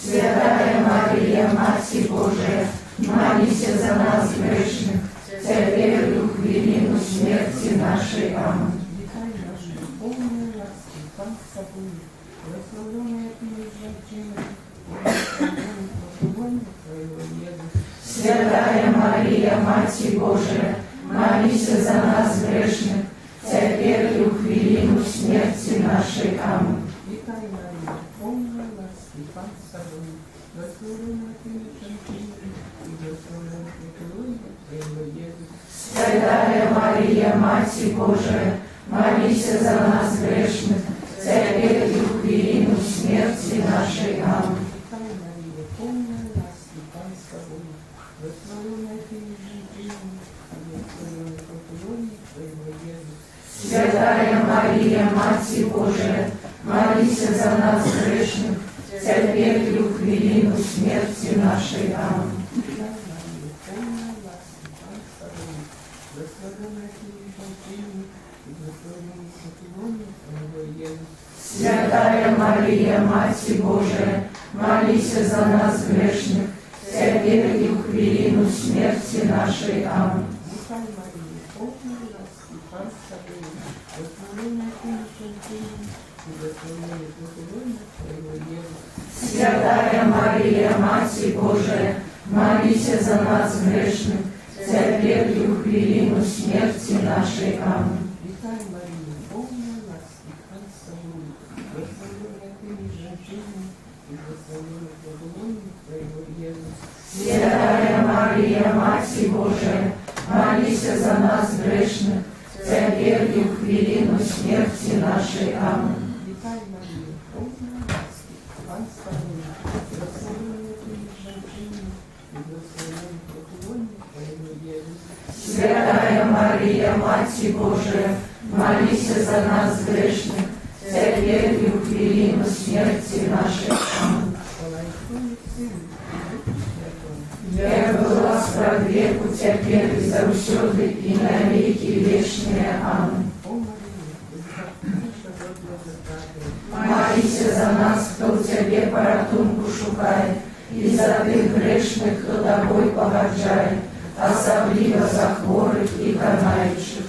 Святая Мария, Матерь Божия, молись за нас грешных, теперь и в хвилину смерти нашей. Аминь. Святая Мария, Матерь Божия, молись за нас грешных, теперь и в хвилину смерти нашей. Аминь. Святая Мария, Матерь Божия, молись за нас грешных, теперь и в хвилину смерти нашей. Аминь. Святая Мария, Матерь Божия, молись за нас грешных, теперь и в хвилину смерти нашей. Аминь. Святая Мария, Матерь Божия, молись за нас грешных, теперь и в хвилину смерти нашей. Аминь. Святая Мария, Матерь Божия, молись за нас грешных, теперь и в хвилину смерти нашей. Аминь. Святая Мария, Матерь Божия, молись за нас грешных, теперь и в хвилину смерти нашей. Аминь. Святая Мария, Матерь Божия, молись за нас грешных, теперь и в хвилину смерти нашей. Аминь. Як была справ веку, теперь и завсёды, и на веки вечные. Аминь. Молись за нас, кто в тебе порятунку шукає, і за тих грешних, хто тобой погаджає, особливо за хворих і канаючих.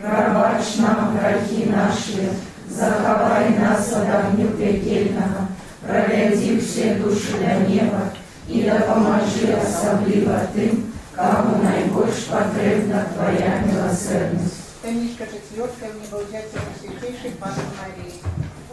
Пробач нам грехи наши, заховай нас от огню пекельного, проведи все души до неба, и допоможи особливо тим, кому найбільш потрібна Твоя милосердність. Таїничка 4. В небовзятия Святейшей Панны Марии.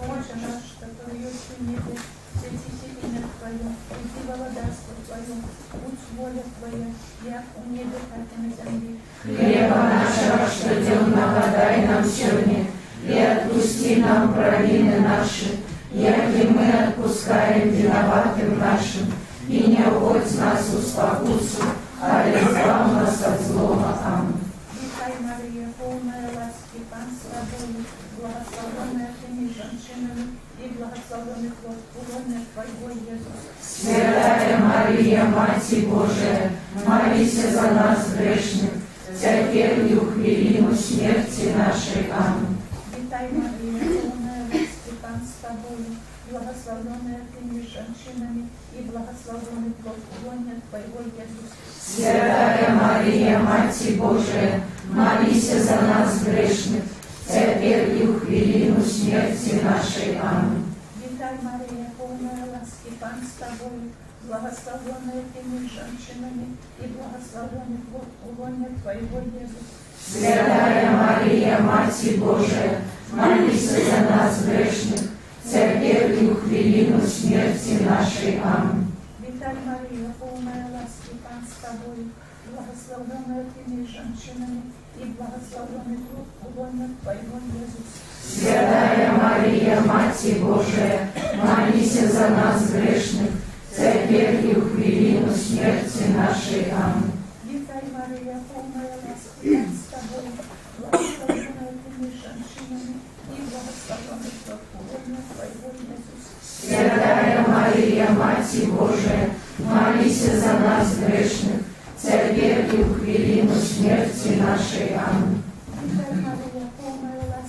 Отче наш, который есть в небе, святится имя Твое, приди во владарство Твое, будь воля Твоя, як у небе, так и на земле. Хлеба нашего штодневного дай нам сегодня, и отпусти нам провины наши, яки мы отпускаем виноватым нашим, и не уводь нас в спокусу, а избавь нас от злого. Аминь. Вітай, Марія, полная ласки, Пан с тобою, благословенная ты между женщинами, и благословенный плод лона Твоего, Иисус. Святая Мария, Матерь Божия, молись за нас грешных, теперь и в хвилину смерти нашей. Аминь. Вітай, Марія, полная ласки, Пан с тобою, благословенная ты между женщинами, и благословенный плод лона Твоего, Иисус. Святая Мария, Матерь Божия, молись за нас грешных, теперь и в хвилину смерти нашей. Аминь. Вітай, Марія, полная ласки, Пан с тобою, благословенная ты между женщинами, и благословенный плод лона Твоего, Иисус. Святая Мария, Матерь Божия, молись за нас грешных, теперь и в хвилину смерти нашей. Аминь. Вітай, Марія, полная ласки, Пан с тобою, благословенная ты между женщинами, и благословенный плод лона Твоего, Иисус. Святая Мария, Матерь Божия, молись за нас грешных, теперь и в хвилину смерти нашей. Аминь. Вітай, Марія, полная ласки, Пан с тобою, благословенная ты между женщинами, и благословенный плод лона Твоего, Иисус. Святая Мария, Матерь Божия, молись за нас грешных, теперь и в хвилину смерти нашей. Аминь. Вітай, Марія, полная ласки,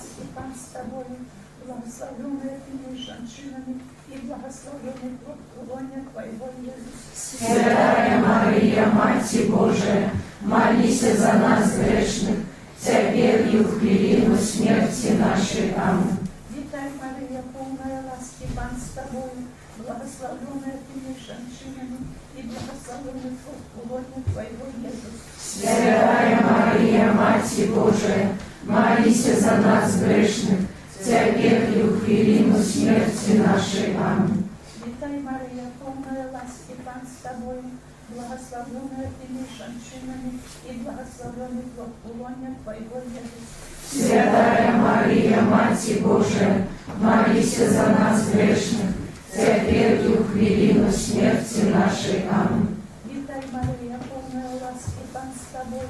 тобою, благословенная ты между женщинами, и благословенный плод лона твоего, Иисус. Святая Мария, Мать Божия, молись за нас грешных, теперь и в хвилину смерти нашей. Аминь. Витай, Мария, полная ласки, Пан с тобою, благословенная ты между женщинами, и благословенный плод лона твоего, Иисус. Святая Мария, Мать Божия, молись за нас грешных, теперь и в хвилину смерти нашей. Аминь. Витай, Мария, полная ласки, Пан с тобою, благословенная ты между женщинами, и благословенный плод лона твоего, Иисус. Святая Мария, Мать Божия, молись за нас грешных, теперь и в хвилину смерти нашей. Аминь. Витай, Мария, полная ласки, Пан с тобою,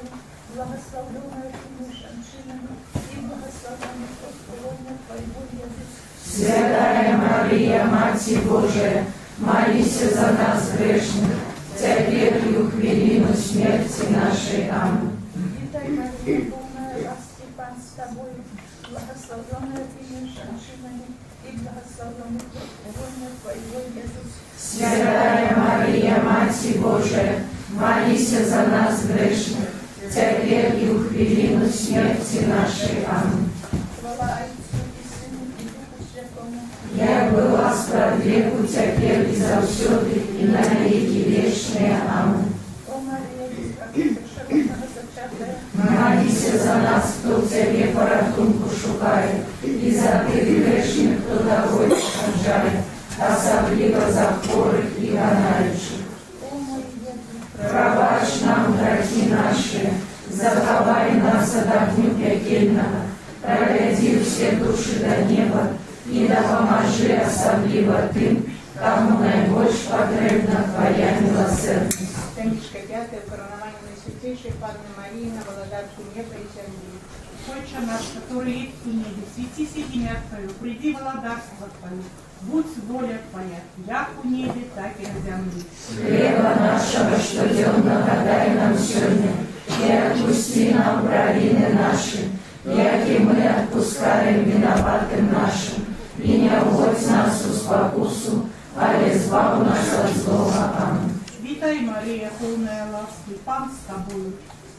благословенная ты между женщинами, и благословенный плод лона твоего, Иисус. Святая Мария, Мать Божия, молись за нас грешных, теперь и в хвилину смерти нашей. Аминь. Витай, Мария, полная ласки, Пан с тобою, благословенная ты между женщинами, и благословенный плод лона твоего, Иисус. Святая Мария, Мать Божия, молись за нас грешных, теперь и в хвилину смерти нашей. Аминь. Хвала Отцу и Сыну и Духу Святому. Я была справедливу теперь и завсёды, и на веки вечные. Аминь. О Мария, без широкого зачатая, Молись за нас, хто в тебе порятунку шукає, і за тих грешних, хто дорогою страждає, особливо за хворих і ганаючих. о мой Бедный, Пробач нам грехи наши, заховай нас от огню пекельного, проведи все души до неба, и допоможи особливо тим, кому найбільш потрібна Твоя милосердність. Книжка 5. Коронование Наисвятейшей Панны Марии на Володарском неба и Сергии. Отче наш, который есть в небе, светись имя Твое, приди володарство Твое, будь воля Твоя, як у небе, так и на земле. Хлеба нашего щоденного дай нам сегодня, и отпусти нам провины наши, яки мы отпускаем виноватым нашим, и не вводь нас в спокусу, а избавь нас от злого. Аминь. Витай, Мария, полная ласки, Пан с тобою,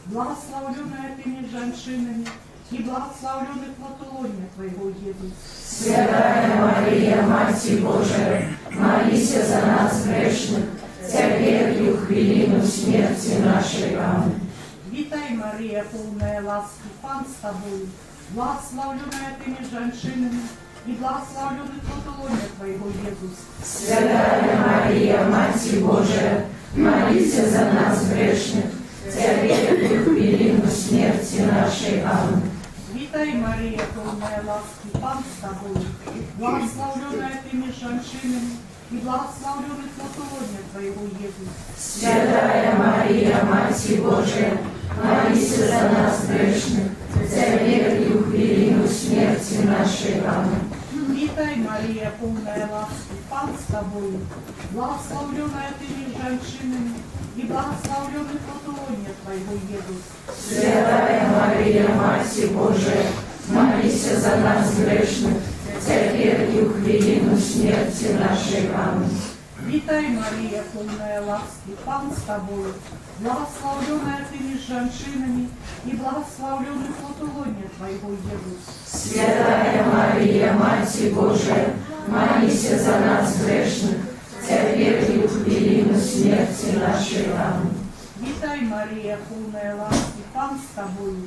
благословленная ты между женщинами, и благословленный плод лона твоего, Иисус. Святая Мария, Мать Божия, молись за нас грешных, теперь и в хвилину смерти нашей. Аминь. Витай, Мария, полная ласки, Пан с тобою, благословленная ты между женщинами, и благословленный плод лона твоего, Иисус. Святая Мария, Мать Божия, молись за нас грешных, теперь и в хвилину смерти нашей. Аминь. Витай, Мария, полная ласки, Пан с тобою, благословленная ты между женщинами, и благословленный плод лона твоего, Иисус. Святая Мария, Мать Божия, молись за нас грешных, теперь и в хвилину смерти нашей. Аминь. Витай, Мария, полная ласки, Пан с тобою, благословленная ты между женщинами, и благословленный плод лона твоего, Иисус. Святая Мария, Мать Божия, молись за нас грешных, теперь и в хвилину смерти нашей. Аминь. Витай, Мария, полная ласки, Пан с тобою, благословленная ты между женщинами, и благословленный плод лона твоего, Иисус. Святая Мария, Мать Божия, молись за нас грешных, теперь и в хвилину смерти нашей. Аминь. Витай, Мария, полная ласки, Пан с тобою,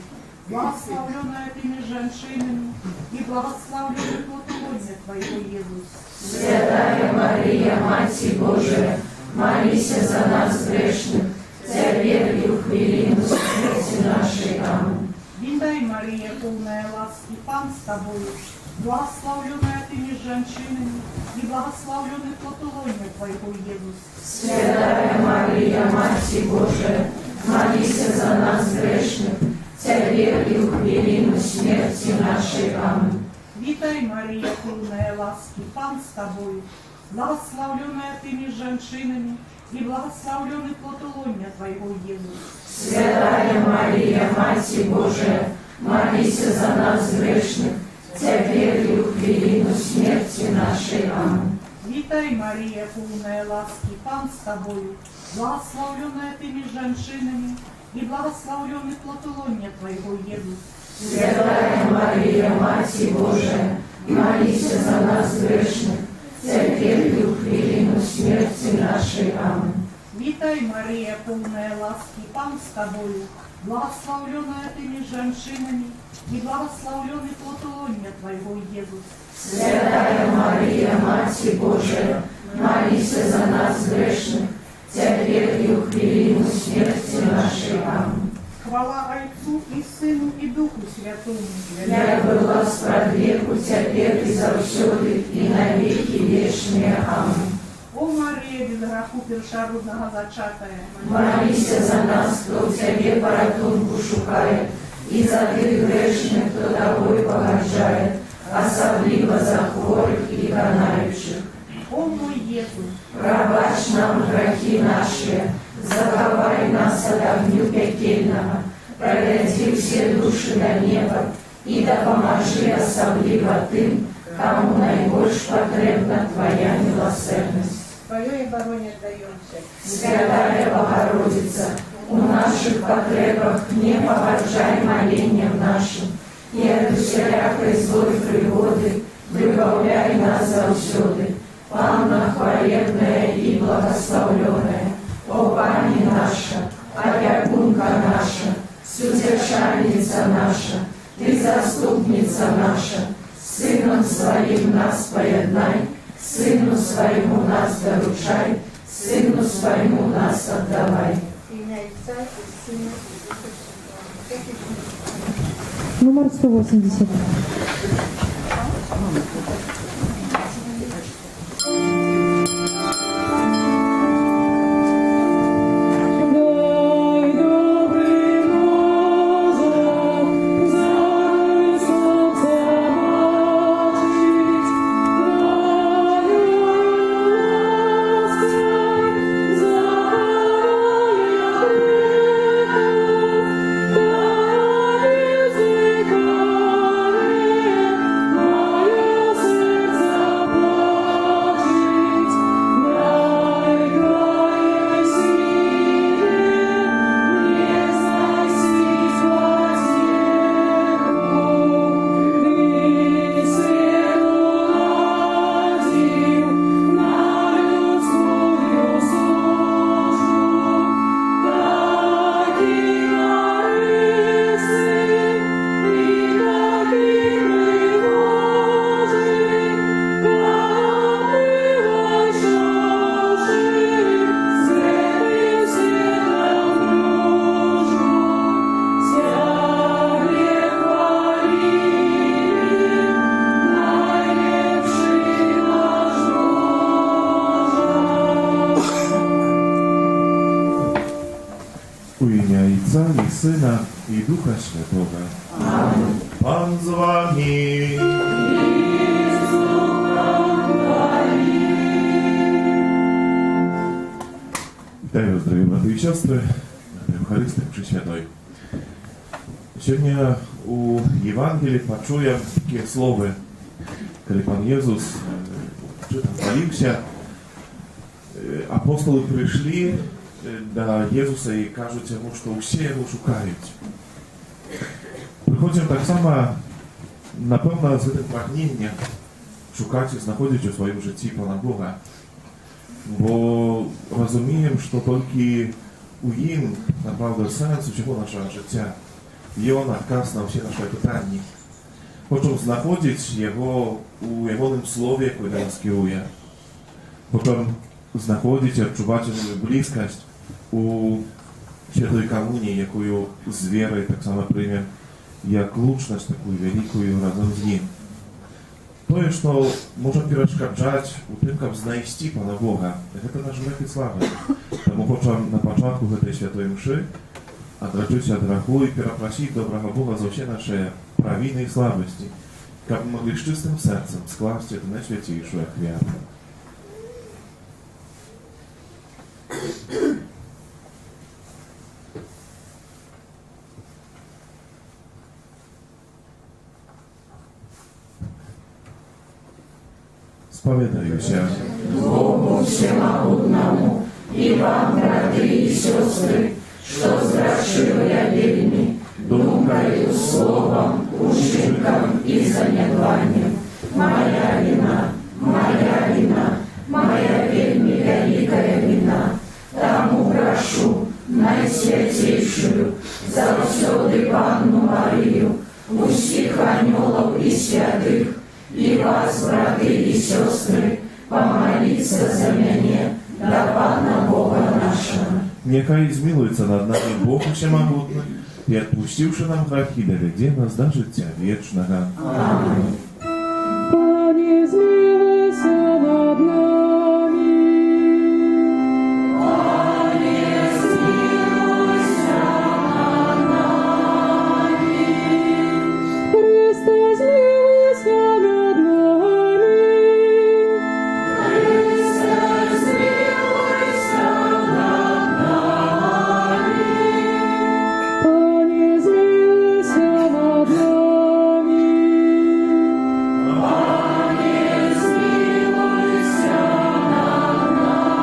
благословленная ты между женщинами, и благословленный плод лона твоего, Иисус. Святая Мария, Мать Божия, молись за нас грешных, теперь и в хвилину смерти нашей. Аминь. Витай, Мария, полная ласки, Пан с тобою, благословленная ты между женщинами, и благословленный плод лона твоего, Иисус. Святая Мария, Мать Божия, молись за нас грешных, теперь и в хвилину смерти нашей. Аминь. Витай, Мария, полная ласки, Пан с тобою, благословленная ты между женщинами, и благословленный плод лона твоего, Иисус. Святая Мария, Мать Божия, молись за нас грешных, теперь и в хвилину смерти нашей. Аминь. Вітай, Марія, повна ласки, Пан з тобою, благословленная ты меж женщинами, и благословленный плод Твоего, Иисус. Святая Мария, Матерь Божия, молись за нас грешных, теперь и в хвилину смерти нашей. Аминь. Вітай, Марія, повна ласки, Пан з тобою, благословленная ты меж женщинами, и благословленный плод Твоего, Иисус. Святая Мария, Матерь Божия, молись за нас грешных, теперь и в хвилину смерти нашей. Аминь. Хвала Отцу и Сыну и Духу Святому. Я была спрадлеку теперь и завсёды, и навеки вечные. Аминь. О Мария, без греху першородного зачатая, Молись за нас, кто в тебе порятунку шукает, и за тих грешних, кто тобой погождает, особливо за хворих и канающих. о мой Иисус, Пробачь нам грехи наши, заховай нас от огню пекельного, проведи все души до неба, и да поможи особливо тым, кому наибольш потребна Твоя милосердность. Твое и обороне отдаемся. Святая Богородица, у наших потребах не поборжай молением нашим, и от всякой злой пригоды выбавляй нас завсёды. Панна хвалебная и благословленная, о Пани наша, опекунка наша, сутешальница наша, Ты заступница наша, Сыном Своим нас поеднай, Сыну Своему нас доручай, Сыну Своему нас отдавай. Имя Отца и Сына и Духа Святого. Номер 180. У ім'я Отця і Сина і Духа Святого. Аминь. Пан з вами. Вітаю вас, дорогі брати і сестри, Евхаристи Пресвятой. Сьогодні у Євангелії почуємо такі слова, коли Пан Єсус молився, апостоли прийшли до Єсуса і кажуть йому, що всі його шукають. Приходимо так само, напевно, з цим прагненням шукати і знаходити у своєму житті Пана Бога. Бо розуміємо, що тільки у їм, направду, сенс усього нашого життя. Є він відказ на всі наші питання. Хочемо знаходити його у Євонім слові, яке нас керує. Потім знаходити і відчувати його близькість у Святої Комунії, яку з вірою так само прийме, як лучність таку велику разом з ним. То, що може перешкоджати у тим, як знайти Пана Бога, це наш гріх і слава. Тому хочемо на початку цієї святої мши одречитися від греху і перепросити доброго Бога за всі наші провини і слабості, щоб ми могли з чистим серцем скласти це найсвятіше хвяту. Споведаюся. Богу всемогутному, и вам, браты и сестры, что сгрешил я вельми, думкою, словом, ушибком и занедбанием. Моя вина, моя вельми великая вина. Тому прошу найсвятейшую, завсёды Панну Марию, усіх анёлов и святых, и вас, браты и сестры, помолиться за меня, до Пана Бога нашего. Нехай змилується над нами Бог Всемогутний, і відпустивши нам грехи, доведе нас до життя вічного. Аминь. Пане, змилуйся над нами. Пане, змилуйся над нами. Христе, змилуйся над нами. Христе, змилуйся над нами. Пане, змилуйся над нами. Пане, змилуйся над нами.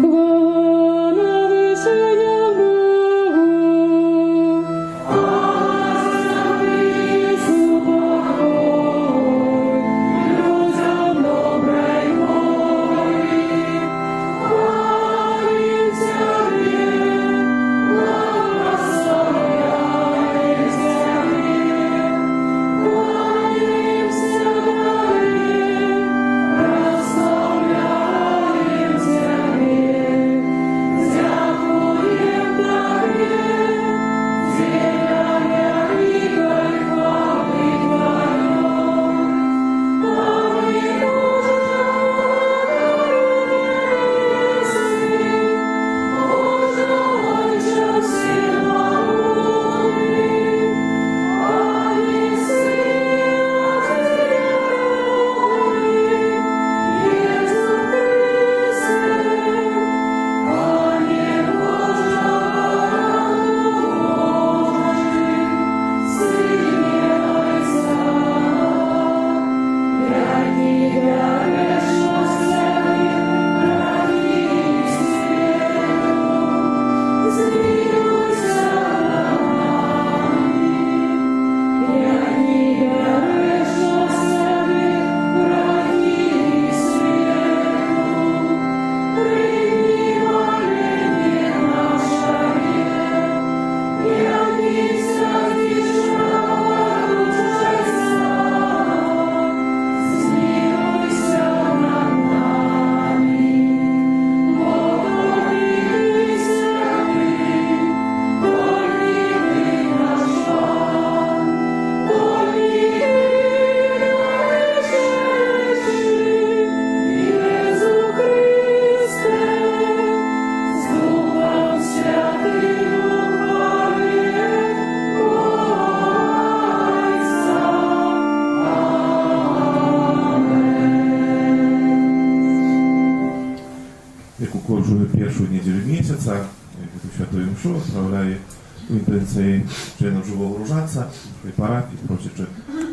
Хвала на вишенях Богу. Христу покой, людям доброй волі. Хвалим Тебе, благословляем Тебе, кланяемся Тебе, прославляем Тебе, дякуем Тебе, деяния великой хвалы Твоей. Пане, Боже, Отче всемогутний, Пане, Иисус Христе, Пане, Боже, Сыне Отца, яки грешности ради свету, змилуйся над нами. Яки грешности ради свету, прими моление наше. Яки святишь правоучества, змилуйся над нами. Богу и святым, помилуй наш Пан, помилуй грешащих, Иисус Христе, с Духом Святым упорем молится. Як у кожну першу неділю місяця, эту святую мшу отправляю в інтенції членов живого ружанця, парафії, просячи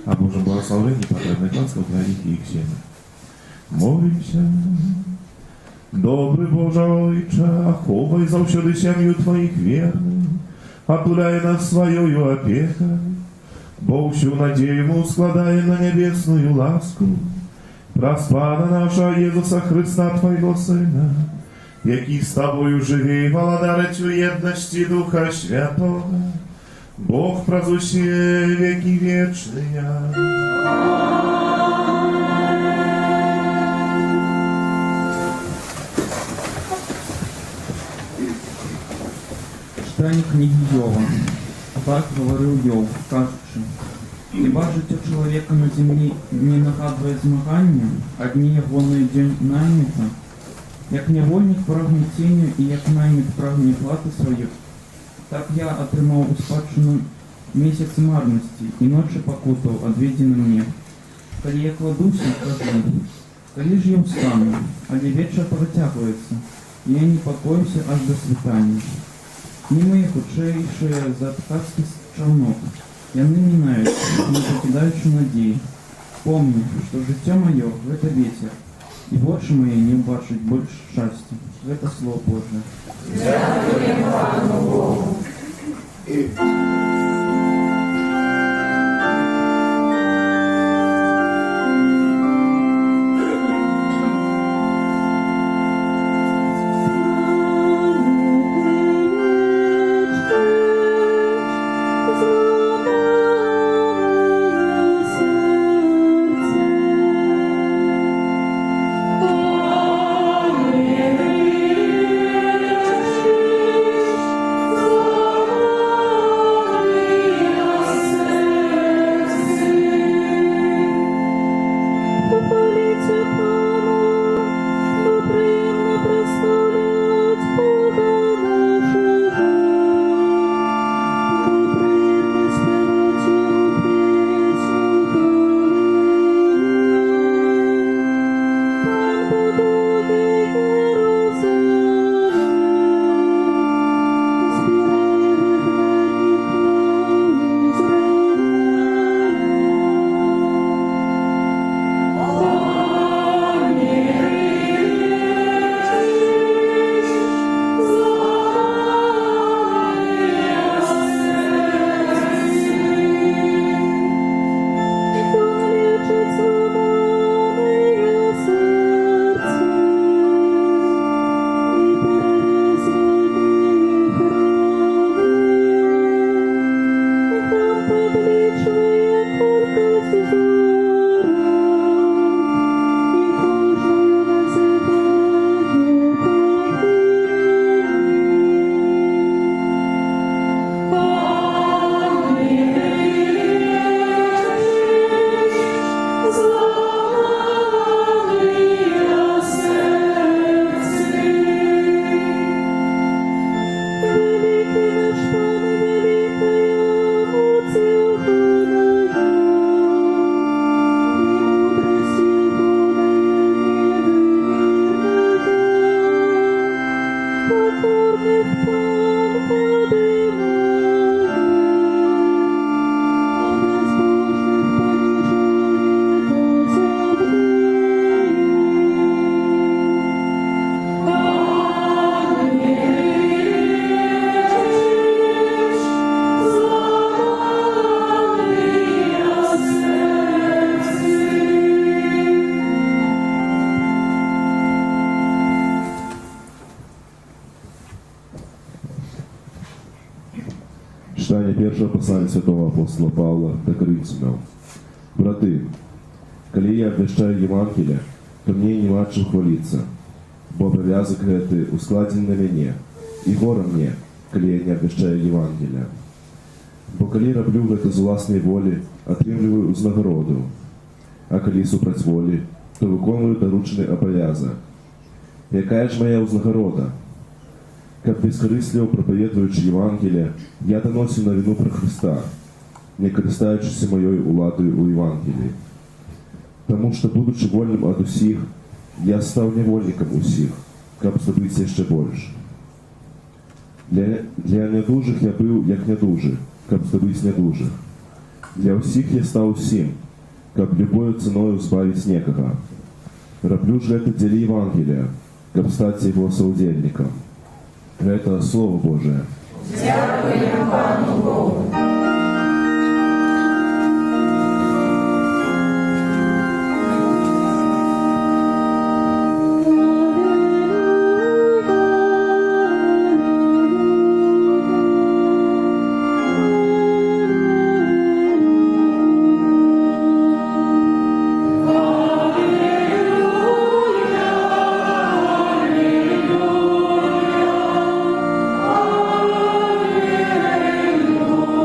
о Божьем благословении, потребных ласков для них и их семьи. Молимся. Добрый Боже Отче, оховай завсёды сім'ю Твоїх вірних, отуляй нас своєю опекою, бо всю надію ми складає на небесную ласку, Господа нашого Єсуса Христа, Твоего Сина, який з Тобою живе і володарить у єдності Духа Святого, Бог правзуще веки вечные. Читання книги Йова. Так говорив Йов, кажучи: «Хіба життя чоловіка на землі не нагадує змагання, а дні його на день наймита? Як невольник прагне тінню і як наймит прагне плати свою, так я отримав у спадщину місяць марності і ночі покутав, одведені мені. Коли я кладуся, кажу, коли ж я встану, але вечір протягується, і я не покоюся аж до світання. Дні мої худшейші за ткацький човнок, яни минаються, не покидаючи надії. Помни, что жыццё маё — гэта вецер, і вочы мае не ўбачаць больш шчасця. Гэта слово Божие. Дякуємо Пану Богу. Читание первого послания святого апостола Павла до Коринфянам. Браты, коли я обвещаю Евангелие, то мне нема чим хвалиться, бо обовязок гэты ускладен на мяне, и гора мне, коли я не обвещаю Евангелия. Бо коли роблю гэта з уласнай волі, атрымліваю узнагароду, а коли супраць волі, то выконваю даручаны абавязак. Якая ж моя узнагарода? Как бескорыстливо проповедуючи Євангелія, я доносив новину про Христа, не користаючись моєю уладою у Євангелії. Тому що, будучи вольним від усіх, я став невольником усіх, каб здобитися ще більше. Для недужих я був як недужий, каб здобитися недужих. Для усіх я став усім, каб любою ціною збавити некого. Роблю ж это деле Євангелія, каб стати його соудельником. Это Слово Божие. Дякуємо Пану Богу. Alleluia, alleluia.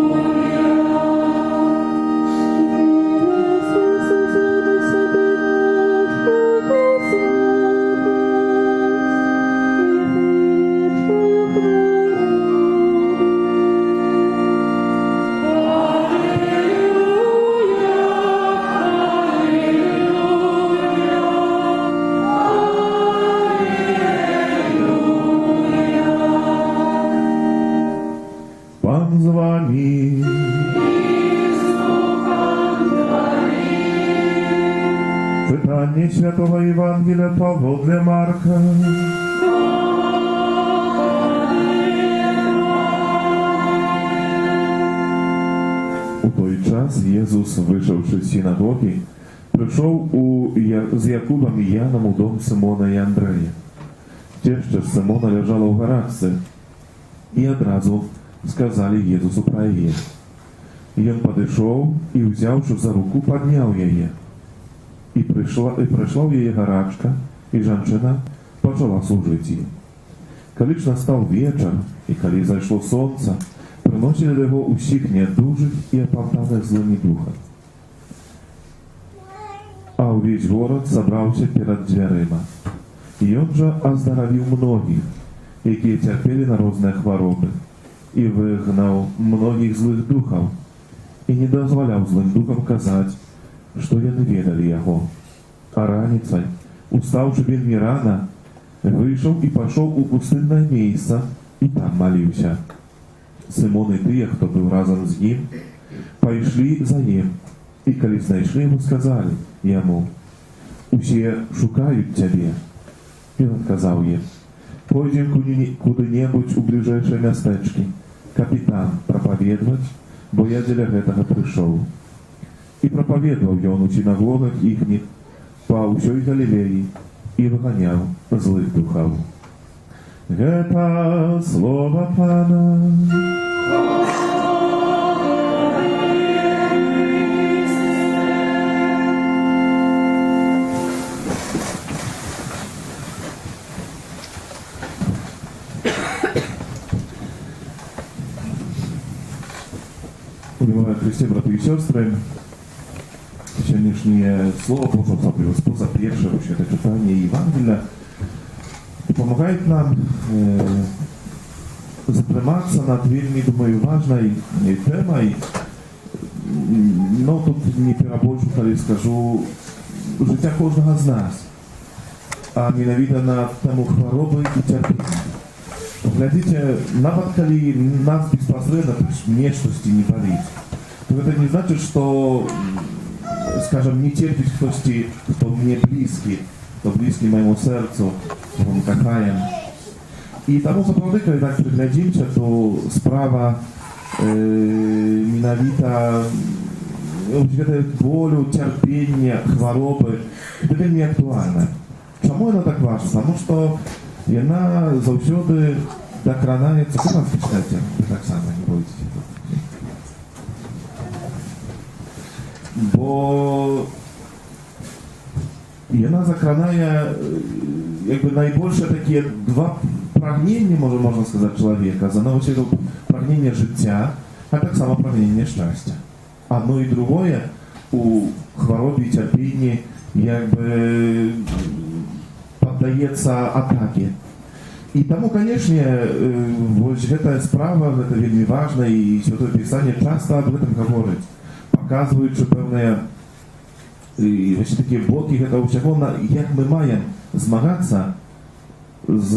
Czytanie Świętego Ewangelia powodle Marka. U той час Єсус, вийшовши з синагоги, прийшов з Якубом і Яном у дом Симона і Андрея. Теща Симона лежала в гарачці, і одразу сказали Єсусу про її. Він підійшов і, взявши за руку, підняв її. І прийшла в її гарачка, і жінка почала служити їй. Коли ж настав вечір, і коли зайшло сонце, приносили до його усіх недужих і опантаних злими духами. А увесь город собрався перед дверима. І він же оздоровив многих, які терпели на різні хвороби, і вигнав многих злих духів, і не дозволяв злим духам казати, що вони ведали його. А раніцей, уставши вельми рано, вийшов і пішов у пустинне місце, і там молився. Симон і ті, хто був разом з ним, пішли за ним, і коли знайшли його, сказали йому: «Усі шукають тебе». І він казав їм: «Пойдем куди-небудь у ближайшее містечко, капітан, проповідувати, бо я для этого прийшов». І проповідував він у синагогах їхніх по усій Галілеї і виганяв злих духів. Это слово Пана. Любимые Христе, браты и сестры, сегодняшнее слово Божье, способ первого читания Евангелия помогает нам затриматься над вельми, думаю, важной темой, но тут не перебольшу, коли скажу, життя кожного з нас, а менавіта на тему хвороби і терпіння. Глядите, нават коли нас безпосредно нечто не болит, то это не значит, что, скажем, не терпит кто мне близкий, кто близкий моему сердцу, кого мы кохаем. И тому сапраўды, калі так приглядзімся, то справа менавіта гэтай болю, цярпення, хваробы, это вельмі актуальна. Чаму яна так важна? Таму што яна заўсёды дакранаецца. Куди вас пачитаеце? Вы так само не боїтеся. Бо яна закранае якби найбольше такія два прагнення, можна сказати, чоловіка. За одного чоловіка прагнення життя, а так само прагнення щастя. Одно і другое у хворобі і терпінні якби поддаецца атаке. І таму, канешне, вось гэтая справа, гэта вельмі важна, і Святое Пісанне часта аб гэтым гаворыць, паказваючы пэўныя вось такія бокі гэтага ўсяго, як мы маем змагацца з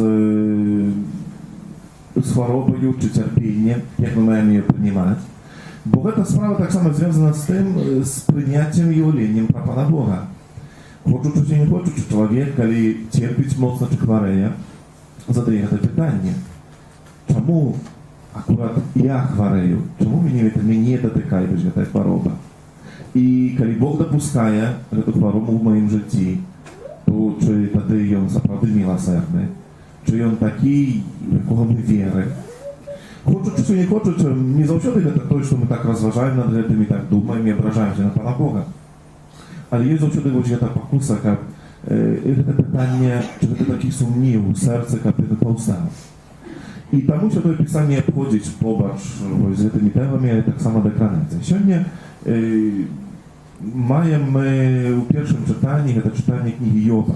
хваробаю ці цярпеннем, як мы маем яе прынимаць. Бо гэта справа таксама звязана з тым, з прыняццем і ўяўленнем пра Пана Бога. Хочучы ці не хочучы, чалавек, калі церпіць моцна ці хварэе, задае гэта пытанне. Чаму акурат я хварэю? Чаму мяне датыкае гэтая хвароба? І калі Бог дапускае гэту хваробу ў маім жыцці, то чи тады ён сапраўды міласэрны? Чи ён такі, якога мы веры? Хочучы ці не хочучы, не заўсёды гэта тое, што мы так разважаем над гэтым і так думаем і абражаемся на Пана Бога. Але ёсць заўсёды вось гэта пакуса, каб гэта пытанне, чи гэта такі сумнеў у сэрцы, каб гэта паўстаў. І таму Святое Пісанне абходзіць побач з гэтымі тэмамі, таксама дакранаецца. Сёння маем мы ў першым чытанні, гэта чытанне кнігі Йова.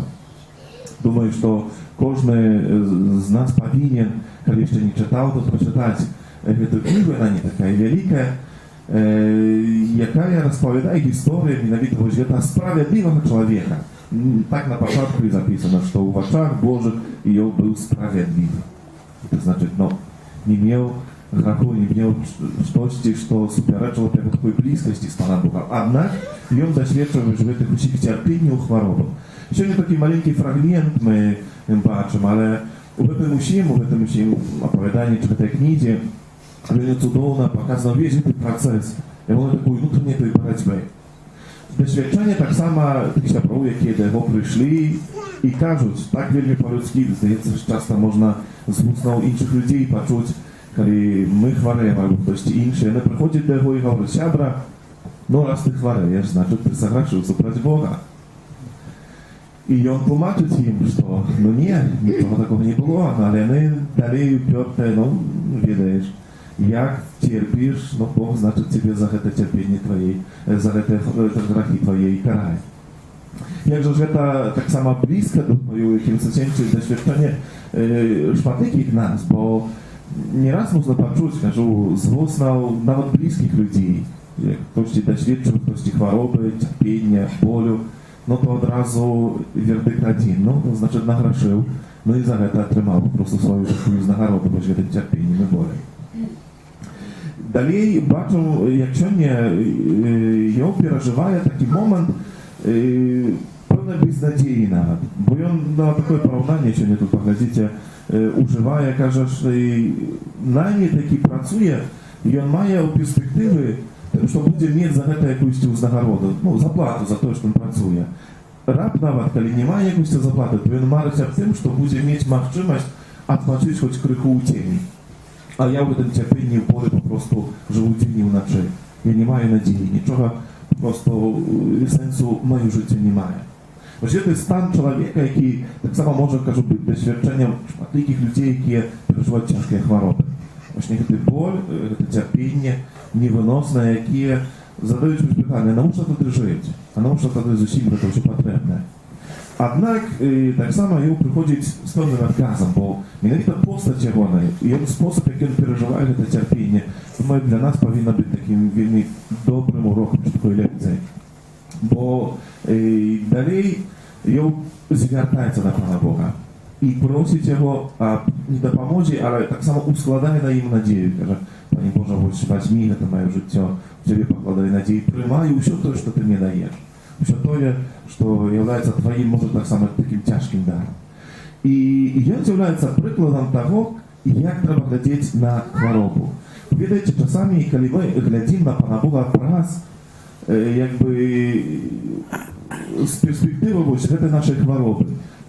Думаю, што кожны з нас павінен, калі яшчэ не чытаў, то прачытаць гэту кнігу, яна не такая вялікая, якая распавядае гісторыю менавіта вось гэта справядлівага чалавека. Так на пачатку і запісана, што ў вачах Божых Йов быў справядлівы. Это значит, не меў граху, не вняў штосьці, што супярэчыла прямо такой блізкасці з Панам Богам. Аднак ён дасведчвае гэтых усіх цярпенняў у хваробах. Сёння такі маленькі фрагмент мы бачым, але у гэтым усім апавяданні чи гэтай кнізе вельмі цудоўна паказана ўвесь гэты працэс яго такой внутренняй той барацьбы. Дасвядчэнне таксама тых сяброў, якія да яго прыйшлі і кажуць так вельмі па-людскі, здаецца, што часта можна з вуснаў іншых людзей пачуць, калі мы хварэем або хтосьці іншы, яны прыходзяць да яго і гавораць: сябра, ну раз ты хварэеш, значыць ты саграшыў супраць Бога. І ён тлумачыць ім, што ну не, нічога такога не было, але яны далей упёртыя, ну ведаеш, як церпіш, ну Бог, значыць, цябе за гэта цярпенне твоей, за гэтыя грахі твоей карае. Як жа гэта таксама блізка да твоего якім сэнсе дасведчэнне шматлікіх нас, бо не раз можна пачуць, кажу, з вуснаў нават блізкіх людзей, як хтосьці дасведчыў, хтосьці хваробы, цярпення, болю, ну то адразу вердыкт адзін, ну, значыць, награшыў, ну і за гэта атрымаў просто сваю такую знагароду вось гэтым цярпеннем і болем. Далей бачу, як сёння ён перажывае такі момант пэўнай безнадзеі нават, бо ён на такое параўнанне сёння тут паглядзіце ужывае, кажа, што найміт, які працуе, ён мае ў перспектывы, што будзе мець за гэта якуюсьці ўзнагароду, ну, заплату за тое, што ён працуе. Раб нават, калі не мае якуюсьці заплаты, то ён марыць аб тым, што будзе мець магчымасць адпачыць хоць крыху ў цені. А я ў гэтым цярпенні ў полі папросту жыву дзень і ўначы. Я не маю надзеі, нічога просто сэнсу маю жыццю не мае. Вось гэты стан чалавека, які таксама можа, кажу, быць дасвядчэннем шматлікіх людзей, якія перажываюць цяжкія хваробы. Вось гэты боль, гэта цярпенне невыноснае, якія задаюць пытанне: навошта тады жыць? А навошта тады зусім гэта ўсё патрэбнае? Аднак таксама ён прыходзіць з пэўным адказам, бо менавіта постаць ягоная, ён спосаб, як ён перажывае гэта цярпенне, думаю, для нас павінна быць такім вельмі добрым урокам такой лекцыі. Бо далей ён звяртаецца да Пана Бога і просіць яго аб недапамозе, але таксама ускладае на ім надзею. Кажа: Пане Божа, вось вазьмі гэта маё жыццё, у цябе пакладаю надзею, прымаю ўсё тое, што ты мне даеш. Усё тое, што з'яўляецца тваім, можа, таксама такім цяжкім дарам. І ён з'яўляецца прыкладам таго, як трэба глядзець на хваробу. Ведаеце, часамі, калі мы глядзім на Пана Бога праз, як бы, з перспектывы вось гэтай нашай хваробы,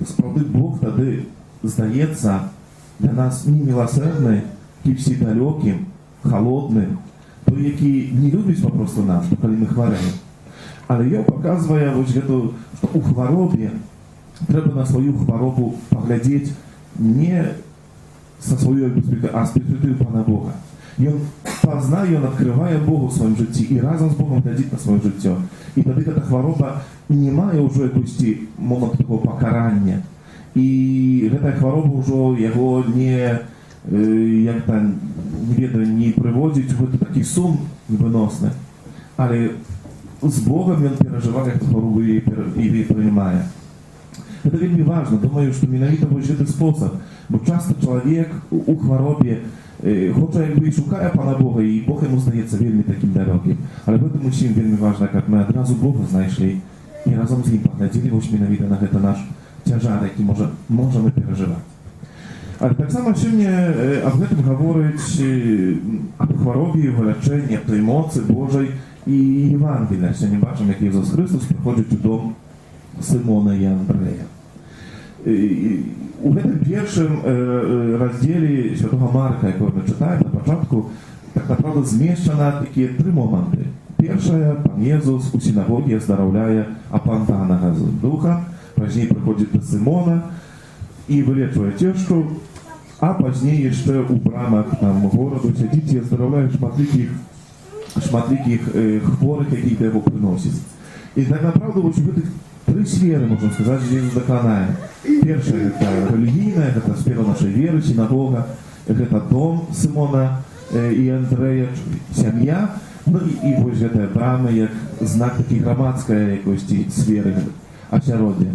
справды Бог тады здаецца для нас неміласэрны, кіпсі далёкім, халодным, той, які не любіць папросту нас, калі мы хварэем. Але ён паказвае вось гэту, што ў хваробе трэба на сваю хваробу паглядзець не са сваёй перспектывы, а з перспектывы Пана Бога. Ён пазнае, ён адкрывае Богу ў сваім жыцці і разам з Богом глядзіць на сваё жыццё. І тады гэта хвароба не мае ўжо якусьці момант такого пакарання. І гэтая хвароба ўжо яго не, як там, не ведаю, не прыводзіць у гэты такі сум невыносны. Але з Богом ён перажывае гэту хваробу і прымае. Гэта вельмі важна. Думаю, што менавіта вось гэты спосаб, бо часта чалавек у хваробе хоча, якби, і шукае Пана Бога, і Бог яму здаецца вельмі такім далёкім. Але гэтым усім вельмі важна, каб мы адразу Бога знайшлі і разом з ім паглядзелі вось менавіта на гэта наш цяжар, які можам перажываць. Але таксама сёння аб гэтым гаворыць аб хваробе, вылячэнні, аб той моцы Божай і Евангелія. Сёння бачым, як Ісус Христос прыходзіць у дом Сымона і Андрэя. У гэтым першым раздзеле святога Марка, якога мы чытаем на пачатку, так направда змешчана такія тры моманты. Першае, пан Езус у сінагогі аздараўляе апантанага духа, пазней прыходзіць да Сымона і вылечвае цешку, а пазней яшчэ ў брамах там гораду сядзіць і аздараўляе шматлікіх хворых, якіх да яго прыносіць. І так направда вось у гэтых тры сферы, можна сказаць, Езус дакладае. Першая, гэта рэлігійная, гэта сфера нашай веры, сінагога, гэта дом Сымона і Андрэя, сям'я, ну і вось гэтая брама, як знак такой грамадскай якосці сферы, асяроддзя.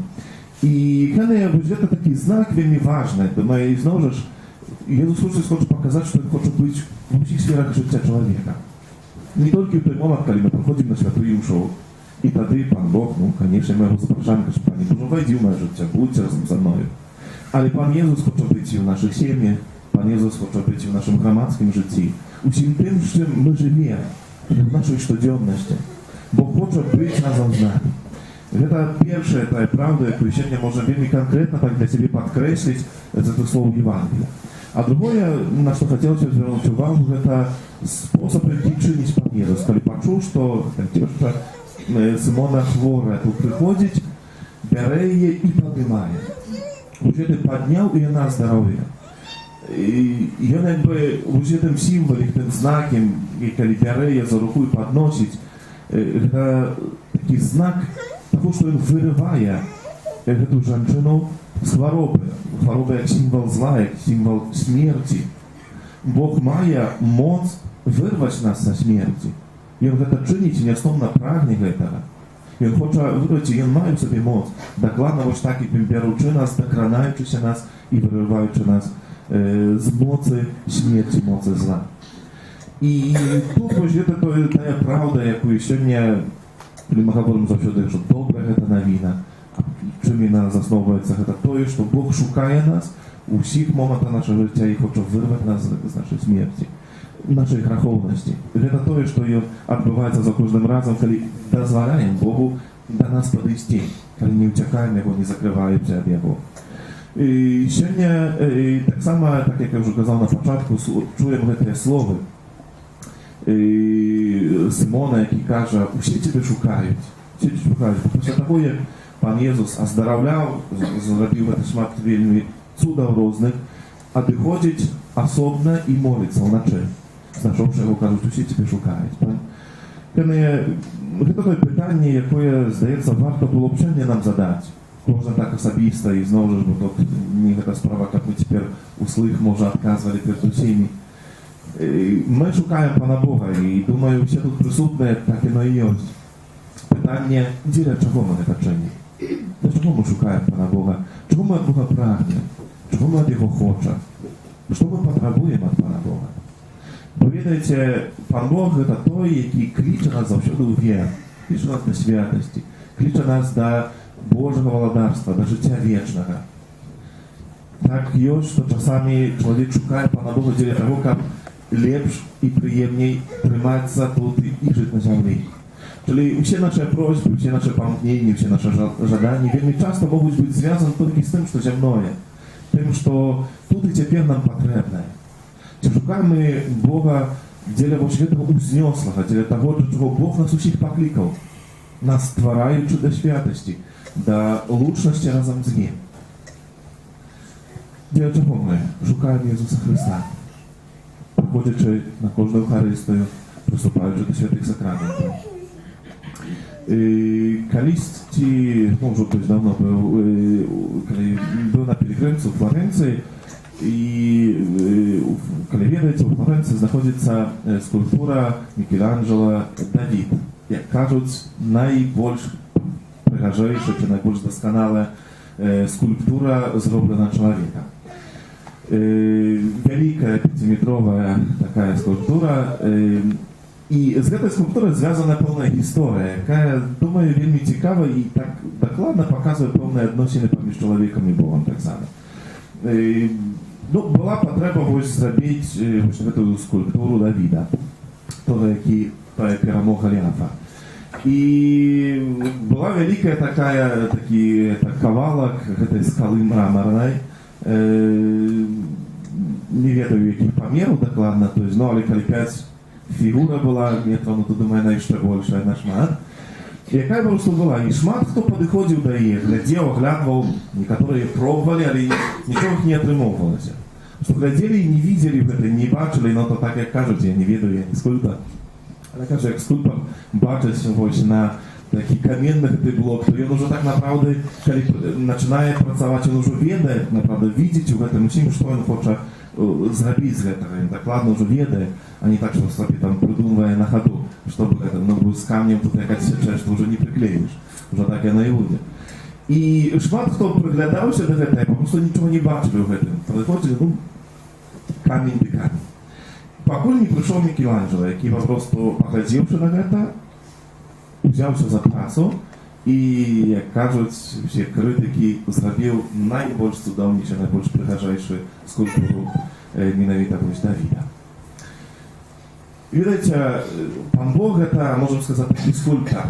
І вось гэта такі знак вельмі важны. Думаю, і зноў жа, Jezus Chrystus хоче показать, что Он хочет быть во всех сферах життя человека. Не только в той момент, когда мы приходим на святую мшу, и тогда Пан Бог, конечно, мы его запрошаем, кажем, Пане, Боже, войди в мое життя, будь разом со мною. Але Пан Єсус хоче бути в наших сім'ях, Пан Єсус хоче бути в нашому громадському житті, усім тим, що ми живемо, в нашій щоденності. Бог хоче бути разом з нами. Это первая та правда, яку сегодня можно вельми конкретно так для себя подкреслить, это слово Евангелия. А другое, на что хотелось вернуть увагу, это способ чинить Пан Єсус. Коли почув, что тетушка Симона хвора тут приходить, бере її і піднімає. Уже ти підняв, і вона здоров'я. І він якби уже тим символом, тим знаком, і коли бере її за руку і підносить, це такий знак того, що він вириває цю жінку з хвороби. Хвороба як символ зла, як символ смерті. Бог має моць вирвати нас зі смерті. І він це чинить, і неосновно прагне цього. Він хоче вирвати, він має в собі моць. Докладно ось так, і беручи нас, докранаючи нас і вириваючи нас з моці смерті, моці зла. І тут ось це та правда, яку сьогодні ми говоримо завжди, що добра це новина. Чим вона засновується, це те, що Бог шукає нас у всіх моментах нашого життя і хоче вирвати нас з нашої смерті, нашої гріховності. Це те, що відбувається за кожним разом, коли дозволяємо Богу до нас підійти, коли не утікаємо Його, не закриваємося від Його. І сьогодні, так само, так як я вже казав на початку, чуємо це слово Симона, який каже, усі тебе шукають. Всі тебе шукають. Після того, як Пан Єсус оздоровляв, зробив шмат вельми цудов різних, а приходить особно і молиться вночі. Знайшовши його, кажуть, усі тебе шукають. Це таке питання, яке, здається, варто було б сьогодні нам задати. Кожен так особисто, і знову ж, бо тут не така справа, як ми тепер у своїх, може, відказували перед усіми. Ми шукаємо Пана Бога, і думаю, всі тут присутні, так і воно і є. Питання, для чого ми це чинимо? Для чого ми шукаємо Пана Бога? Чого ми від Бога прагнемо? Чого ми від Його хочемо? Що ми потребуємо від Пана Бога? Бо, видите, Пан Бог – це той, який кличе нас завжди у віру, кличе нас до святості, кличе нас до Божого володарства, до життя вічного. Так є, що часами чоловік шукає Пана Бога для того, щоб лепш і приємніше триматися тут і жити на землі. Czyli все наши просьбы, все наши помнения, все наши жадания вельми часто могут быть связаны только с тем, что земное. Тем, что тут и теперь нам потребно. Шукаем мы Бога для вот этого узнеслого, для того, чего Бог нас усіх покликал. Нас створаючи до святости, до лучшости разом з Ним. Для чого ми шукаємо Ісуса Христа? Приходячи на кожну Евхаристію, приступаючи до святих сакраментів. Колись, вже хтось давно був на пілігримці у Флоренції, і коли ведаєте, у Флоренції знаходиться скульптура Мікеланджело «Давід». Як кажуть, найбільш пригожейша чи найбільш досконала скульптура зроблена чоловіка. Великая пятиметровая такая скульптура. І з цією скульптурою зв'язана певна історія, яка, думаю, вельми цікава і так докладно показує певні відносини поміж чоловіком і Богом так само. Була потреба ось зробити ось цю скульптуру Давіда, того, який перемог Голіафа. І була велика такий кавалок цієї скали мраморної, не ведаю, яких помірів докладно, але коли 5 фігура була метром, то думаю, вона ще більша на шмат. І яка просто була? І шмат, хто підходив до її, глядів, оглядував, некоторі пробували, але нічого не отримувалося. Що гляділи і не бачили, не бачили, но то так, як кажуть, я не веду, я не скульптор. Але каже, як скульптор бачить ось на такий камінних блок, то він уже так направду, коли починає працювати, він вже ведає, направду, видіти в цьому всім, що він хоче зробити з цього. Він докладно вже ведає, а не так, що собі там придумує на ходу, щоб з камнем тут якась сече, що вже не приклеїш. Вже так і на Іуді. І шмат хто приглядався до цього, просто нічого не бачив в цьому. Приходить, камень ды камень. Пакуль не прыйшоў Мікеланджела, які папросту, паглядзеўшы на гэта, узяўся за працу і, як кажуць усе крытыкі, зрабіў найбольш цудоўнейшы, найбольш прыгажэйшы скульптуру менавіта вось Давіда. Ведаеце, Пан Бог гэта, можам сказаць, такі скульптар,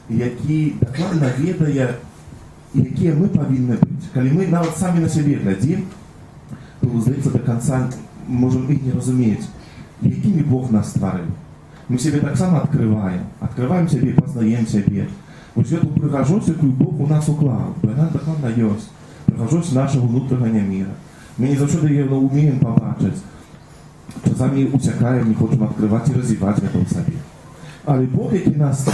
які дакладна ведае, якія мы павінны быць. Калі мы нават самі на сябе глядзім, то, здаецца, да канца можам і не разумець, якімі Бог нас стварыў. Мы сябе таксама адкрываем сябе і пазнаем сябе. Вось эту прыгажосць, якую Бог у нас уклаў, бо яна дакладна ёсць. Прыгажосць нашага ўнутранага міра. Мы не заўсёды яе ўмеем пабачыць. Часамі уцякаем, не хочам адкрываць і развіваць гэта ў сабе. Але Бог, які нас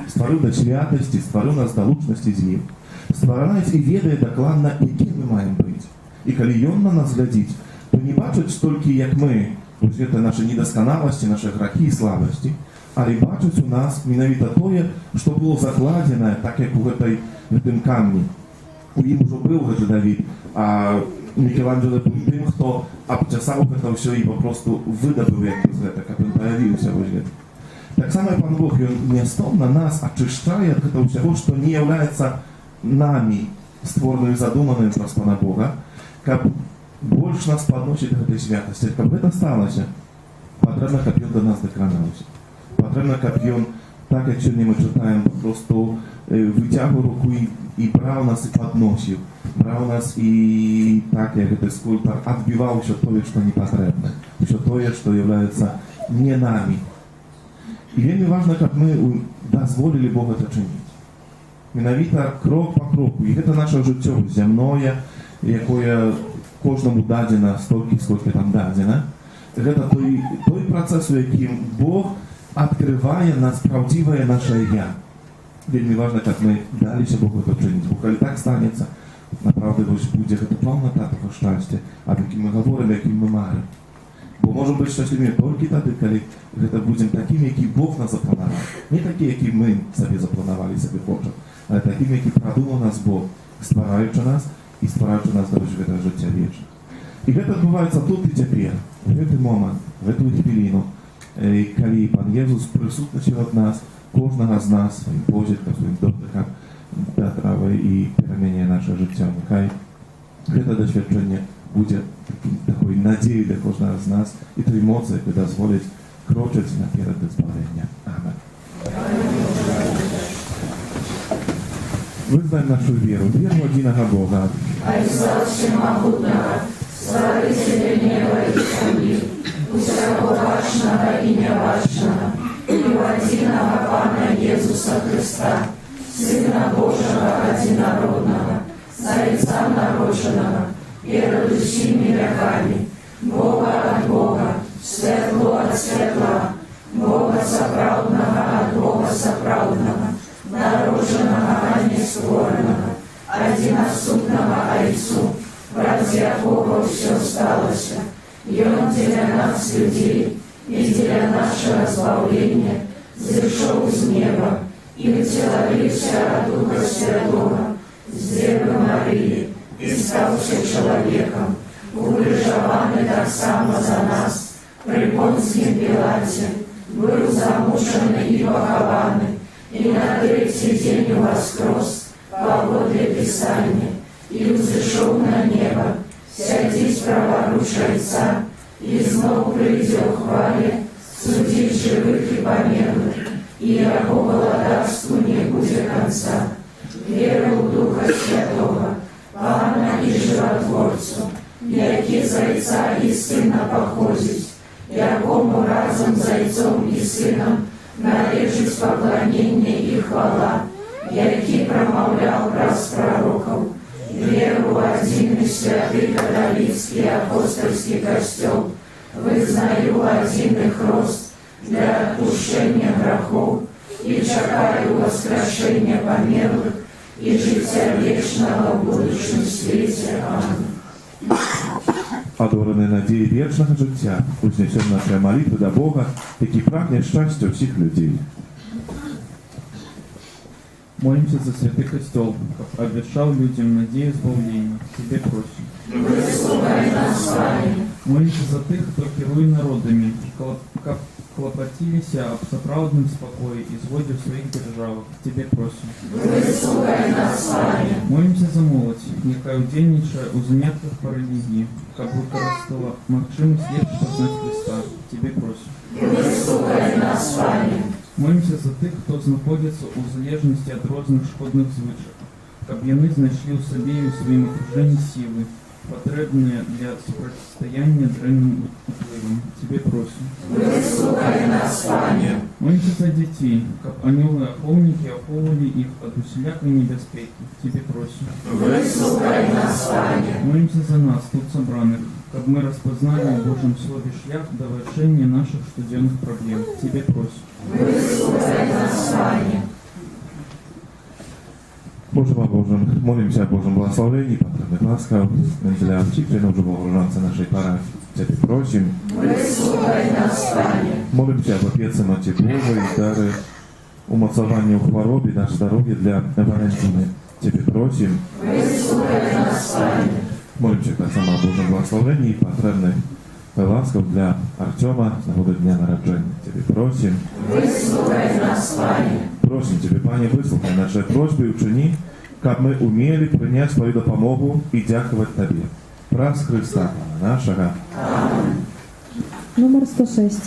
стварыў да святасці, стварыў нас да лучнасці з ім, ствараюць і ведае дакладна, якім мы маем быць. І калі Ён на нас глядзіць, то не бачыць толькі, як мы, вось гэта нашы недасканаласці, нашы грахі і слабасці, але бачыць у нас менавіта тое, што было закладзенае, так як у гэтым камні. У ім ужо быў гэты Давід, а Мікеланджела быў тым, хто абчасаў гэта ўсё і папросту выдабыў як з гэта, каб ён праявіўся вось гэта. Таксама Пан Бог, Ён нястомна нас ачышчае ад гэта ўсяго, што не з'яўляецца намі, створанымі, задуманымі праз Пана Бога, каб больш нас падносіць гэтай святасці. Каб гэта сталася, патрэбна, каб Ён да нас дакранаўся. Патрэбна, каб Ён, так як сёння мы чытаем, просто выцягваў руку і браў нас і падносіў. Браў нас і так, як гэты скульптар, адбіваў усё тое, што не патрэбна. Усё тое, што з'яўляецца не намі. І вельмі важна, каб мы дазволілі Бога гэта чыніць. Менавіта крок па кроку. І гэта наша жыццё зямное, якое кожнаму дадзена столькі, сколькі там дадзена. Гэта той працэс, у якім Бог адкрывае нас праўдзівае нашае я. Вельмі важна, каб мы даліся Богу гэта чыніць. Бо калі так станецца, направды будзе гэта паўната таго шчасця, аб якім мы гаворым, якім мы марым. Бо можам быць шчаслівымі толькі тады, калі гэта будзем такім, які Бог нас запланаваў. Не такі, які мы сабе запланавалі, сабе хочам, але такім, які прадумаў нас Бог, ствараючы нас і ствараючы нас да гэтага жыцця вечна. І гэта адбываецца тут і цяпер, у гэты момант, в гэтую хвіліну, калі Пан Езус прысутны сярод нас, кожнага з нас сваім позіркам, сваім дотыкам датравае і перамяняе наша жыццё. Няхай гэта дасвядчэнне будзе такой надзеяй для кожнага з нас і той моцы, якая дазволіць крочыць наперад да збавлення. Амен. Вызнаем нашу веру адзінага Бога. Отца Всемогутного, Створителя неба и земли, усяго вашного и неважного, и единого Пана Иисуса Христа, Сына Божьего одинородного, Царца народженного, перед всеми веками, Бога от Бога, светло от светла, Бога соправдного от Бога соправдного, народженного, а не створенного, одиносутного Отцу, ради якого все сталося, и Он для нас, людей, и для нашего избавления, зашел из неба и втеловился от Духа Святого, с Девы Марии, и ставший человеком, убежаванный так само за нас, при Понтском Пилате, был замученный и похованный, и на третий день воскрес, погоде Писания, и взошел на небо, сядись праворуч Отца, и снова придет в хвале, судить живых и померлых, и его володарству не будет конца. Веру в Духа Святого, Пана и Животворцу, який Зайца и Сына походить, якому разом Зайцом и Сыном належить поклонение и хвала, який промовлял праз пророков, веру в один святый католический апостольский костел, вызнаю один их рост для отпущения грехов и чекаю воскрешения померлых и життя вечного в будущем свете. Аминь. Адораної надії вічного життя, узнесем наші молитви до Бога, який прагне щастя всіх людей. Молимся за святый костел, как обещал людям надею избавления. Тебе просим. Выслухай нас, Пане. Молимся за тех, кто керует народами, как клопотились об соправдном спокое и згоде в своих державах. Тебе просим. Выслухай нас, Пане. Молимся за молодь, нехай удельничая у занятках по религии, как використала магчимость лепше познать Христа. Тебе просим. Выслухай нас, Пане. Молимся за тих, хто знаходиться у залежності від різних шкодних звичок, щоб яны знайшли у собі і у своїм окруженні сили, потрібні для протистояння древнім впливам. Тебе просим. Выслухай нас, Пане. Молимся за детей, щоб ангелы-оховники оховывали их от усілякої небезпеки. Тебе просим. Выслухай нас, Пане. Молимся за нас, тут собраних, щоб ми розпознали в Божьем Слове шлях до вирішення наших щоденних проблем. Тебе просим. Выслухай нас, Пане. Боже Божим, молимся о Божьем благословении, потребных ласкав, для численного живого нашей парафии. Тебе просим. Выслухай нас, Пане. Молимся об опеце Матери Божией и дары умоцования в хворобе на здоровье для Валентины. Тебе просим. Выслухай нас, Пане. Молимся так само о Божьем благословении и потребных ласкав для Артема с нагоды дня народжения. Тебе просим. Выслухай нас, Пане. Просим Тебе, Пане, выслухай наши просьбы и учини, как мы умели принять твою допомогу и дяковать Тебе. Праз Христа, Пана нашего. Аминь. Номер 106.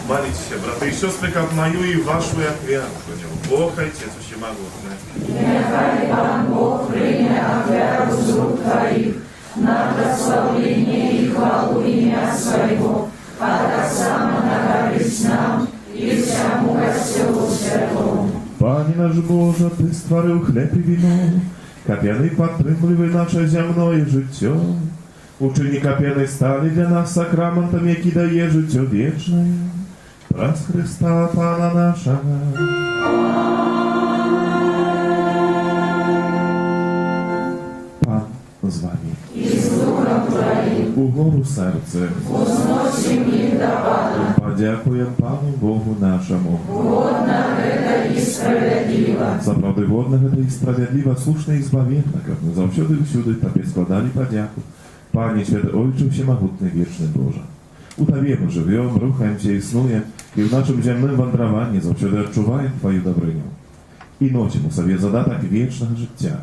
Молитесь, браты и сестры, как мою и вашу я веру в Него. Бог, Отец Всемогутный. Нехай Пан Бог прийме оферу з рук Твоих на прославление и хвалу имя Своего, а так само на користь нам и всему Костелу Святому. Пане наш Боже, Ты створил хлеб и вино, кап'яни підтримливи наше земное життя. Учені кап'яни стали для нас сакраментом, які дає життя вічне. Праз Христа Пана нашого. Пан з вами. И с Духом Твоим Угору серце. возносим их до Пана. Подякуємо Пану Богу нашому. Годно это и справедливо. За правдиводного та і справедливо, слушне і збавінне, як ми завсюди і всюди Тобі складали подяку. Пане Святый Ojcze Всемогутный, Вечный Боже. У Тобі ми живем, рухаємося, існуємо, і в нашому земному вандруванні завсюди відчуваємо Твою добриню. І носимо собі задаток вічного життя,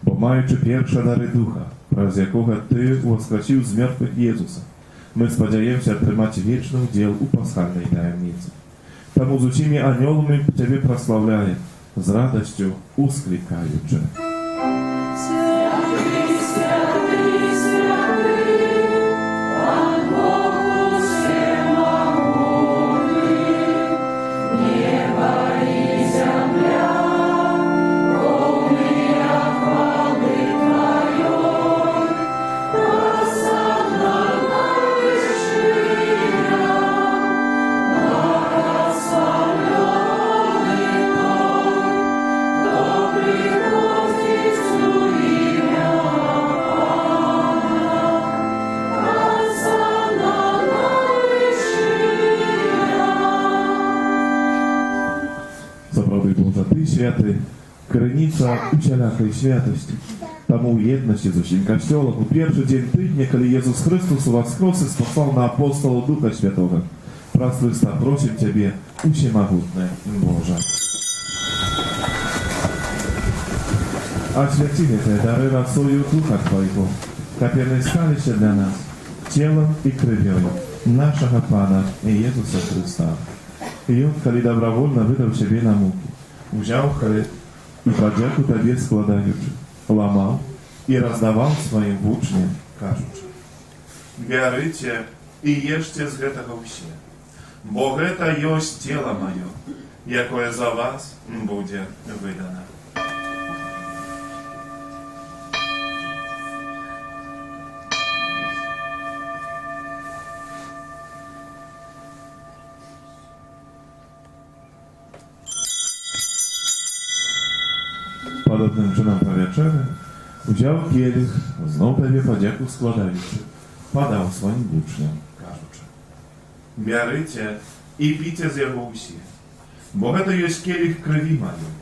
бо маючи перші дари Духа, праз якого Ти воскресив з мертвих Єзуса, ми сподіваємося отримати вічний уділ у пасхальній таємниці. Тому з усіми анgelами Тебе прославляємо, з радістю ускликаючи. Господи, Święty, krynica ucielakej świętości. Тому u jedności z усім Kościołem, u pierwszy dzień tygodnia, kiedy Jezus Chrystus воскрес и спасал на апостола Духа Святого. Просвиста, просим Тебе, Всемогутный Боже. Освятили Ты дары росою Духа Твоего, которые стали для нас телом и кровью нашего Пана Иисуса Христа. И Он, коли добровольно выдал себе на муки, взял хлеб и подяку Тебе складаючи, ламал и раздавал своим учням, кажучи: «Берите и ешьте з гэтага ўсе, бо гэта ёсць цела маё, якое за вас будзе выдана». Podobnym czynom po wieczery wziął kielich, znów Tobie podzięku składający, podał swoim uczniom, кажучи: «Берите и пейте з яго ўсе, бо гэта ёсць келих крыві маёй,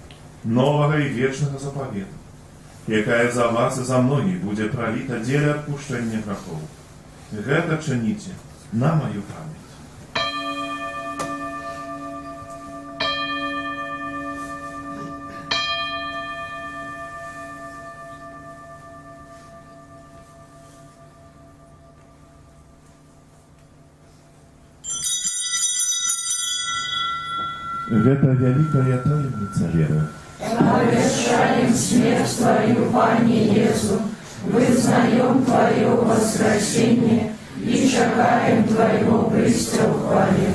новага і вечнага запавету, якая за вас і за многіх будзе проліта дзеля адпушчэння грахоў. Гэта чыніце на маю памяць». Гэта вялікая таемница веры. Обещаем смерть Твою, Пане Иису, вызнаем Твое воскресение и чекаем Твоего прийстя в хвале.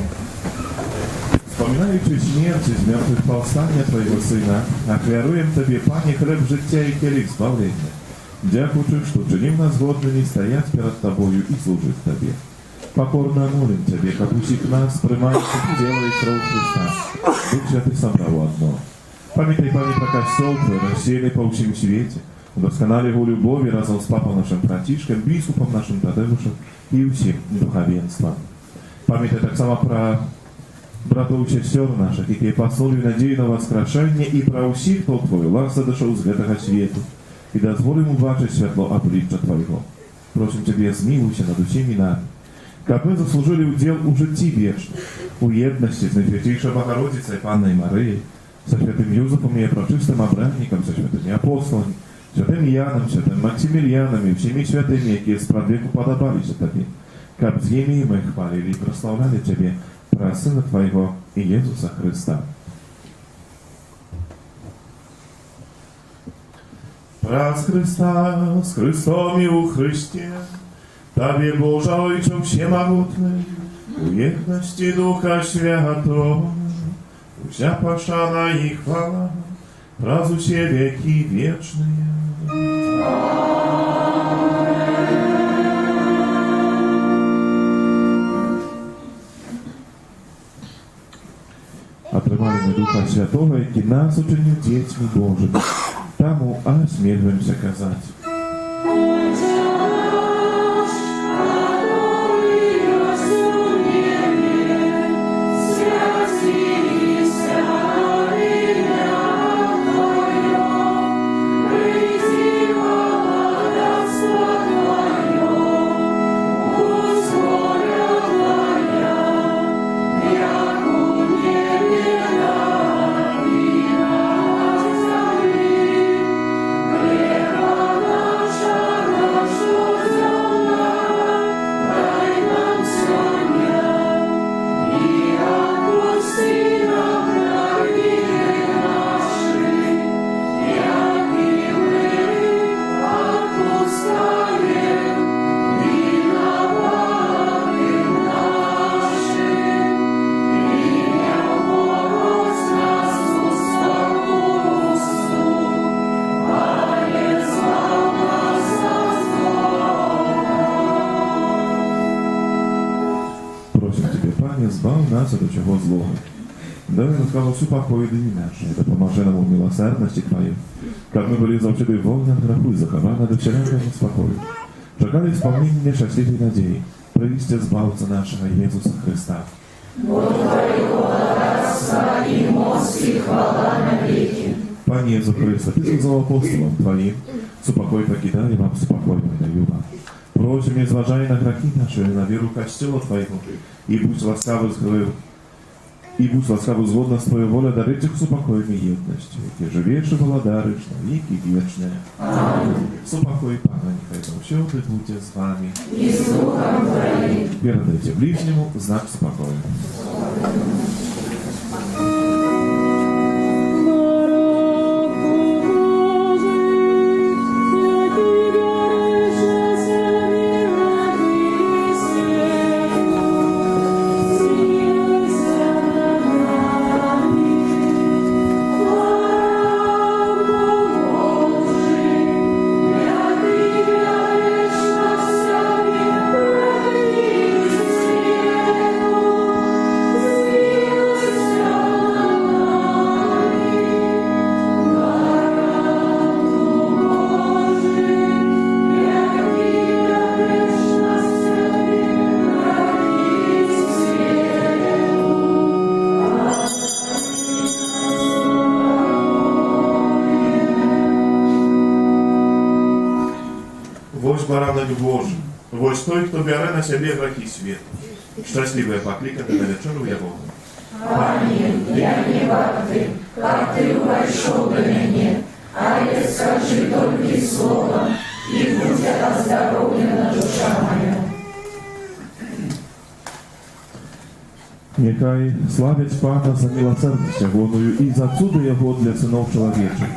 Wspominaючи śmierć z mертвых powstania Twojego Syna, ofiarujem Tobie, Panie, chleb życia i kielich zbawienia. Dziękuję, że czynił nas godnymi stajać przed Tobою i służyć Tobie. Покорно молим Тебе, как усих нас, примающих тело и кровь Христа, Дух Святый собрал одно. Памятай, Пане, про Костел Твой, рассеянный по всему свете, удосконали его любови разом с Папом нашим братишком, бискупом нашим Тадеушем и всем духовенством. Памятай так само про братов и сестер наших, которые послали надею на воскрешение, и про усих, кто Твой лас задошел с этого света, и дозволим убачить светло обличия Твоего. Просим Тебе, змилуйся над всеми нами, как мы заслужили удел у житті вічно, у єдності з Найсвятейшою Богородицею Панною Марією, со святим Юзефом и прочистым обранником, со святыми апостолами, святым Яном, святым Максимилианом и всеми святыми, які сподвеку подобались Тебе, как з ними мы хвалили и прославляли Тебе, про Сына Твоего Иисуса Христа. Праз Христа, с Христом и у Христе, Тобі, Боже, Ojcze Всемогутний, у єдності Духа Святого, вся пошана і хвала, раз усе веки вечные. Отрывали мы Духа Святого, який нас учинив дітьми Божими, тому осмеливаемся казать: Збав нас от чого злого. Дай нам сказал всю походи наши, это поможи нам в милосердности Твоей, как мы были завчены волны от греху и захованы до вселенного спокою. Чекали исполнения счастливой надеи, провести збавца нашего Иисуса Христа. Бог Твоего, царство и мощь и хвала навеки. Panie Jezu Chryste, Ty сказал апостолам Твоим, «Спокой покидаю вам, спокой мой даю вам». Просим, не зважай на грехи наши, на веру Костела Твоего, и будь ласкавый згодно с Твоей волей, дарить их спокойной едностью, яке живешь и владаришь на веки вечные. Аминь. Спокой Пана, нехай завсёды будет с вами. И с духом Твоим. Передайте ближнему знак спокоя. Вось баранок Божий, вось той, хто бере на себе грехи світу. Щасливе покликане на вечеру Его. Аминь. Я не варды, как Ты вошел до меня, а я скажи только слово, и будет оздоровлена душа моя. Нехай славить Пана за милосердность Ягоною и за цудо Его для сынов человечек,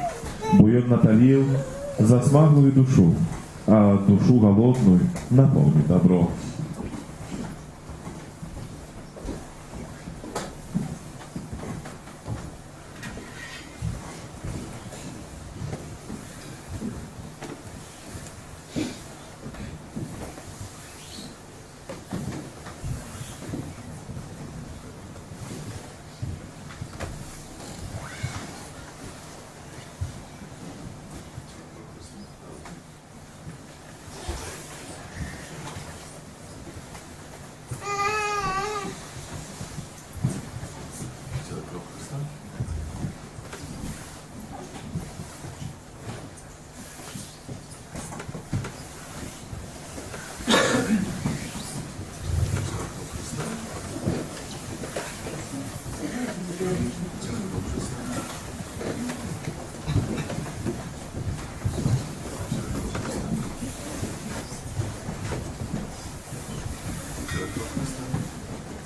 бо Он натолил за смаглую душу, а душу голодную наполнит добро.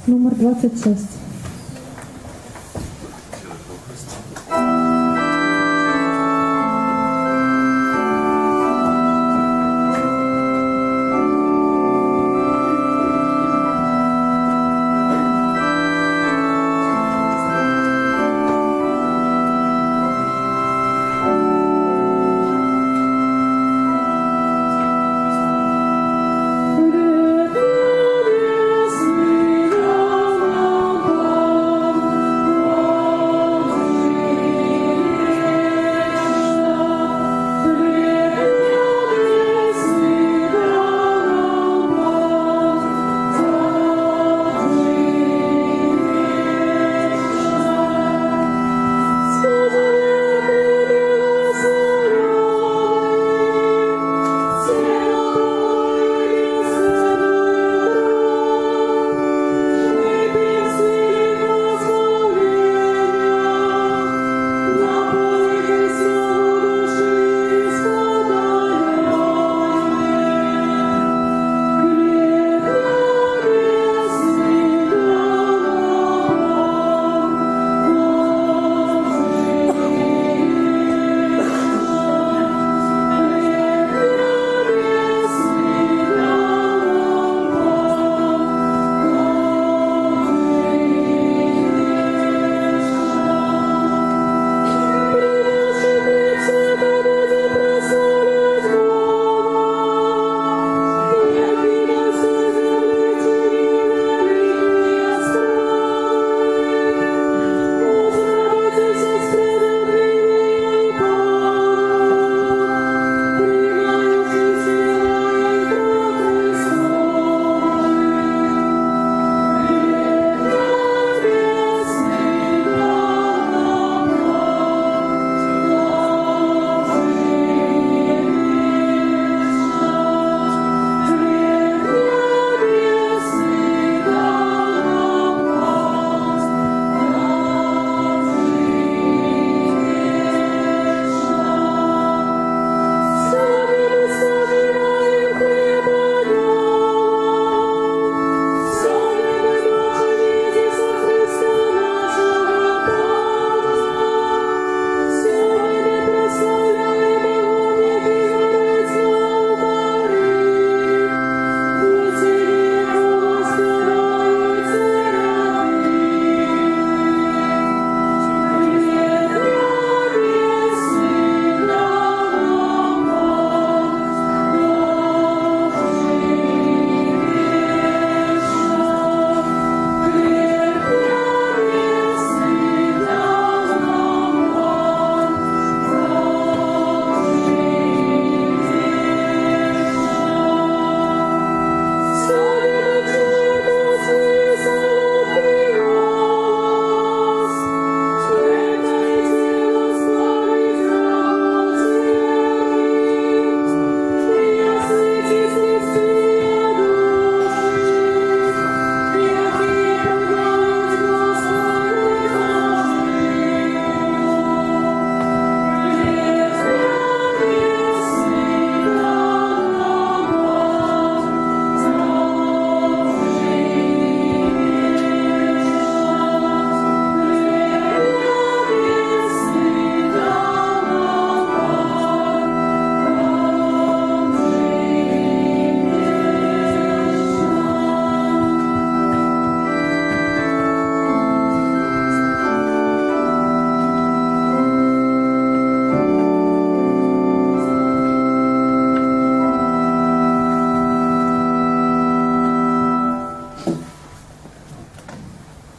Номер 26. Thank you.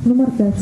Numer 5.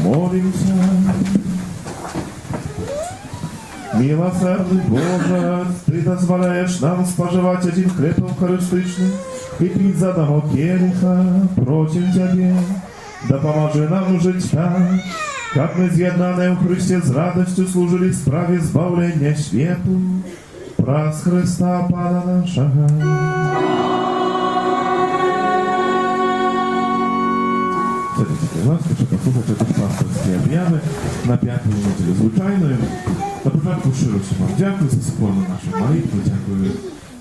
Молимся. Милосердный Боже, Ты дозволяешь нам споживать один хлеб евхаристичный и пить за одного келиха, просим Тебе, да поможи нам жить так, как мы з'єднані в Христі з радостью служили справе збавлення світу, праз Христа Пана нашого. Будь ласка, що послухайте тут пасторські об'яви на 5-ту неділю звичайною. На початку щиро всім вам дякую за спільну нашу молитву, дякую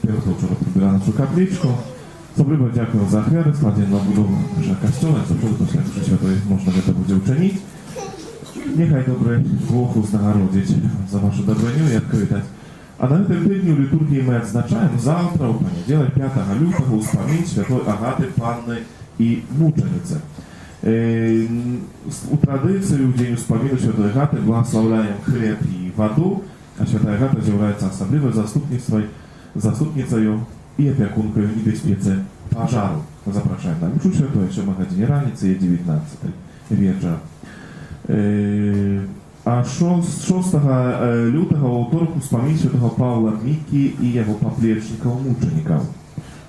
тим, хто вчора прибирав нашу капличку. Особливо дякую за ахвяри, складені на будову нашого костюла, за що після Мши Святої можна це буде вчинити. Нехай добрий Бог узнагородить за вашу добриню і відкритість. А на этом тижні в літургії ми відзначаємо завтра, у понеділок, 5 лютого, успомін Святої Агати Панни і Мучениці. У традиції у День успоміну Святої Агати благословляємо хліб і воду, а Свята Агата з'являється особливою заступницею і опікункою небезпеці пожару. Запрошуємо на Мшу Святої, що в годині раниці є 19 вечора. А 6 лютого у вівторок успомін Святого Павла Мікі і його поплечників-мучеників.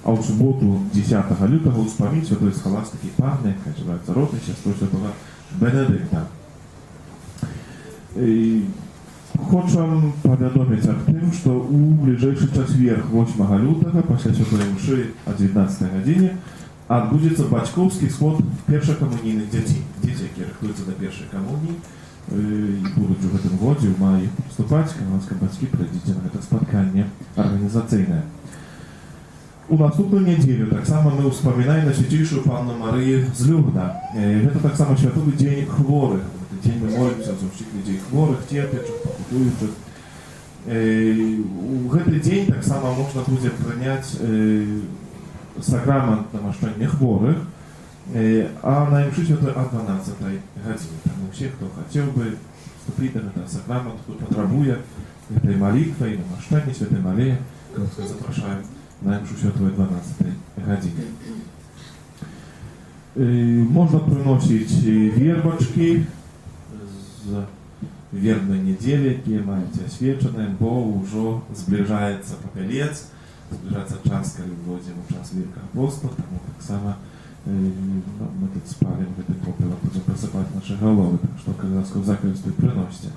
А в суботу, 10 лютого, успомін Святої Схоластики Панни, яка називається родича Святого Бенедикта. Хочем повідомити тим, що у ближайший четверг, 8 лютого, після Святої Мши о 19 годині, відбудеться батьковський сход першокомунійних дітей. Діти, які рахуються до першої комунії, будуть у цьому році, в маї, вступати, канадські батьки, прийдіть на це споткання організаційне. У наступную неделю так само мы вспоминаем на Святейшую Панну Марию з Люрда. Это так само Святый День хворых. В этот день мы молимся за всех людей хворых, терпящих, покутующих. В этот день так само можно будет принять сакрамент намощения хворых, а на Мши Святой о 12 године. Тому все, кто хотел бы вступить на этот сакрамент, кто потребует этой молитвы и намощения Святой Марии, кого запрошаем на Мшу Святої 12 годині. Можна приносити вербочки з вербної неділі, які мають освячені, бо вже зближається попелець, зближається час, коли вводимо час Великого Поста, тому так само ми тут спалим этой попелом, будемо просипати наші голови, так що, коли закрестують, приносите.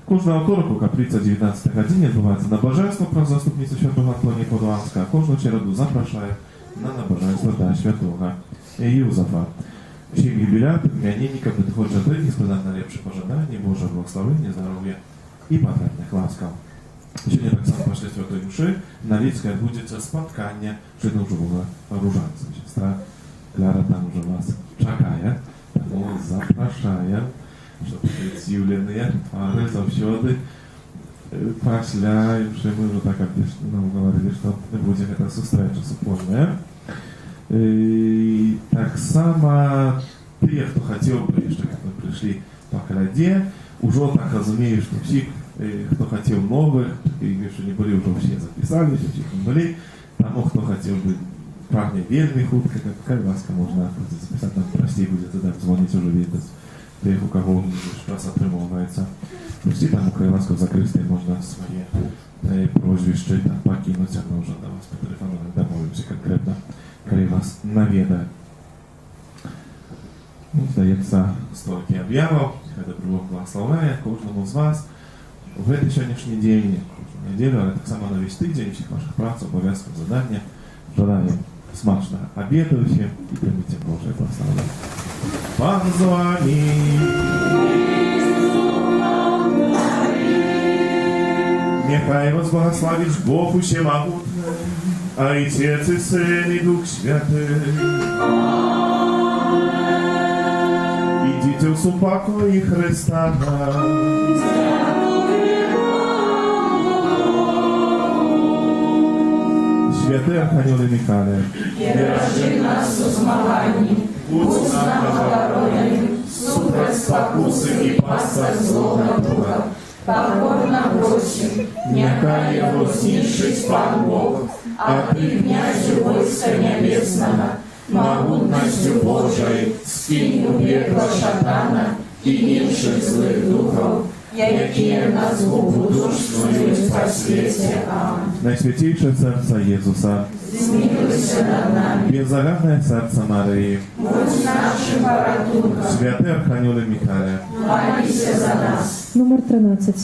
Кожного вторку, каплиця 19 годині, відбувається набоженство про заступницю Святого Антонія Подоланського, а кожну череду запрошує на набоженство до Святого Юзефа. Всім юбілятам, іменинникам надходять жертви, складати найлепші пожадання, Божого благословення, здоров'я і патентних ласкав. Сьогодні так само після Святої Мши на Ліцькій відбудеться споткання жидового różańca. Сестра Кляра там уже вас чекає, тому запрошує, щоб з'явлені твари завжди. Після Мши ми вже так нам говорили, що не буде ця зустріча супольна. Так само ті, хто хотів би, що ми прийшли по коляді, уже так розумію, що всі, хто хотів нових, і що не були, вже всі записались, всіх не були, тому хто хотів би прагне вельми хутко, как ласка можна записати, нам простій буде тоді дзвонити вже від тих, у кого час отримується. Всі там у Крайлаську закристи можна своє прозвище покинути, а ми вже до вас по телефону домовимося конкретно, коли вас навідає. Ну, здається, стільки об'явив, хай Бог благословляє кожному з вас в цей сьогоднішній день, кожну неділю, але так само на весь тиждень, всіх ваших праць, обов'язків, завдання. Желаем смачно обедайте и примите Божие благословение. Пан з вами! Нехай вас благословит Бог Всемогутний, Отец и Сын и Дух Святый. Идите в супокой Христа. Святий Архангеле Михайле, Бережи нас у змаганні, будь нам оборонені, супроть спокуси і пастор злого духа. Покорно просим, нехай его снишить Пан Бог, а ты, князю войска небесного, могутностью Божией скинь у пекла шатана и низших злых духов, які на згубу душ свою по світі. Амінь. Найсвятейшее сердце Иисуса, Змилуйся над нами, беззаветное сердце Марии, будь нашим порятунком, Святый Архангеле Михайле, молися за нас. Номер 13.